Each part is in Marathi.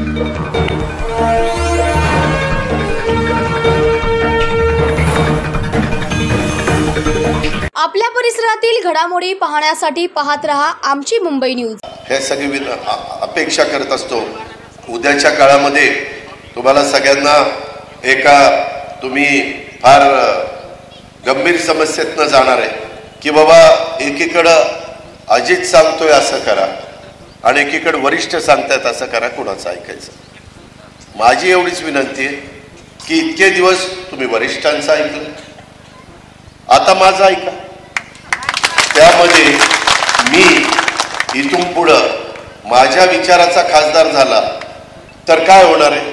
आपल्या परिसरातील घडामोडी पाहण्यासाठी पाहत रहा आमची मुंबई न्यूज। हे सगळी अपेक्षा करत असतो। उद्याच्या काळामध्ये तुम्हाला सगळ्यांना एका तुम्ही फार गंभीर समस्येतनं जाणार आहे की बाबा एकीकडे अजित सांगतोय असं करा आणि एकीकडे वरिष्ठ सांगतात असं करा, कोणाचं ऐकायचं। माझी एवढीच विनंती आहे की इतके दिवस तुम्ही वरिष्ठांचं ऐकलं, आता माझं ऐका। त्यामध्ये मी इथून पुढं माझ्या विचाराचा खासदार झाला तर काय होणार आहे?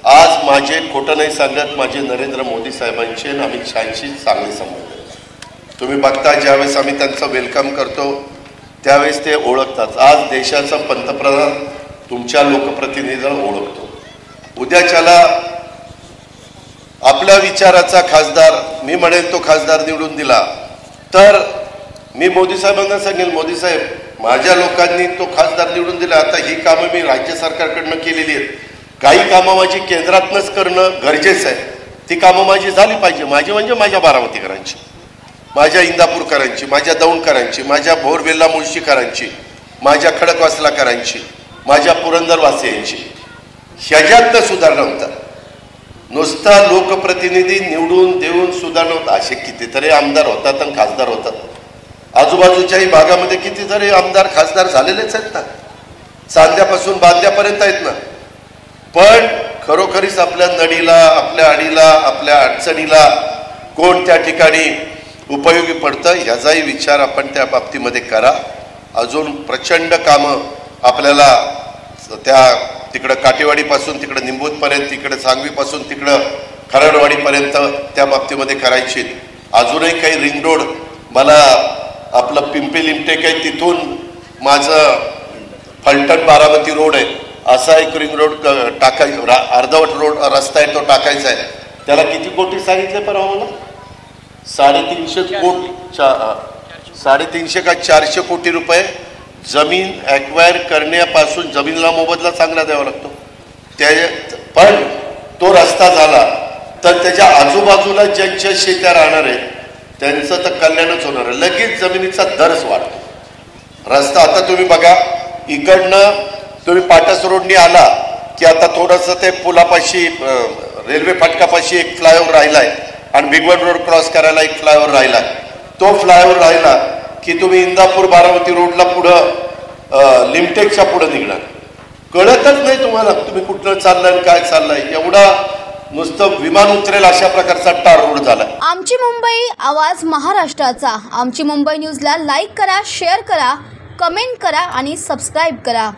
आज माझे खोटं नाही सांगत, माझे नरेंद्र मोदी साहेबांचे आणि अमित शहांशी चांगले संबंध। तुम्ही बघता ज्यावेळेस आम्ही त्यांचं वेलकम करतो त्यावेळेस ते ओळखतात। आज देशाचा पंतप्रधान तुमच्या लोकप्रतिनिधीला ओळखतो। उद्याच्याला आपल्या विचाराचा खासदार मी म्हणेल तो खासदार निवडून दिला तर मी मोदी साहेबांना सांगेल, मोदी साहेब माझ्या लोकांनी तो खासदार निवडून दिला, आता ही कामं मी राज्य सरकारकडनं केलेली आहेत, काही कामं माझी केंद्रातनंच करणं गरजेचं आहे। ती कामं माझी झाली पाहिजे। माझी म्हणजे माझ्या बारामतीकरांची, माझ्या इंदापूरकरांची, माझ्या दौंडकरांची, माझ्या भोरवेल्ला मुळशीकरांची, माझ्या खडकवासलाकरांची, माझ्या पुरंदरवासियांची, ह्याच्यातनं सुधारणा होतात। नुसता लोकप्रतिनिधी निवडून देऊन सुधारणा होत असे कितीतरी आमदार होतात आणि खासदार होतात। आजूबाजूच्याही भागामध्ये कितीतरी आमदार खासदार झालेलेच आहेत ना, चांद्यापासून बांद्यापर्यंत आहेत ना। पण खरोखरीच आपल्या नडीला, आपल्या अडीला, आपल्या अडचणीला कोण त्या ठिकाणी उपयोगी पडतं ह्याचाही विचार आपण त्या बाबतीमध्ये करा। अजून प्रचंड कामं आपल्याला त्या तिकडं काटेवाडीपासून तिकडं निंबूतपर्यंत, तिकडं सांगवीपासून तिकडं खरडवाडीपर्यंत त्या बाबतीमध्ये करायची। अजूनही काही रिंग रोड, मला आपलं पिंपरी लिमटेक आहे तिथून माझं फलटण बारामती रोड आहे, असा एक रिंग रोड अर्धवट रोड रस्ता आहे तो टाकायचा आहे। त्याला किती कोटी सांगितले परवा मला? 350 कोटी, 350 का 400 कोटी रुपये जमीन ॲक्वायर करण्यापासून जमीनला मोबदला चांगला द्यावा लागतो। पण तो रस्ता झाला तर त्याच्या आजूबाजूला ज्यांच्या शेत्या राहणार आहेत त्यांचं तर कल्याणच होणार आहे। लगेच जमिनीचा दरच वाढतो। रस्ता आता तुम्ही बघा, इकडनं तुम्ही पाटस रोडनी आला की आता थोडंसं ते पुलापाशी रेल्वे फाटकापाशी एक फ्लायओव्हर राहिला आहे आणि बिगवड रोड क्रॉस करायला एक फ्लायओव्हर राहिला आहे। तो फ्लायओव्हर राहिला की तुम्ही इंदापूर बारामती रोडला पुढं लिमटेकच्या पुढं निघणार, कळतच नाही तुम्हाला तुम्ही कुठलं चाललंय काय चाललंय। एवढा नुसतं विमान उतरेल अशा प्रकारचा टार रोड झाला। आमची मुंबई, आवाज महाराष्ट्राचा। आमची मुंबई न्यूजला लाईक करा, शेअर करा, कमेंट करा आणि सबस्क्राईब करा।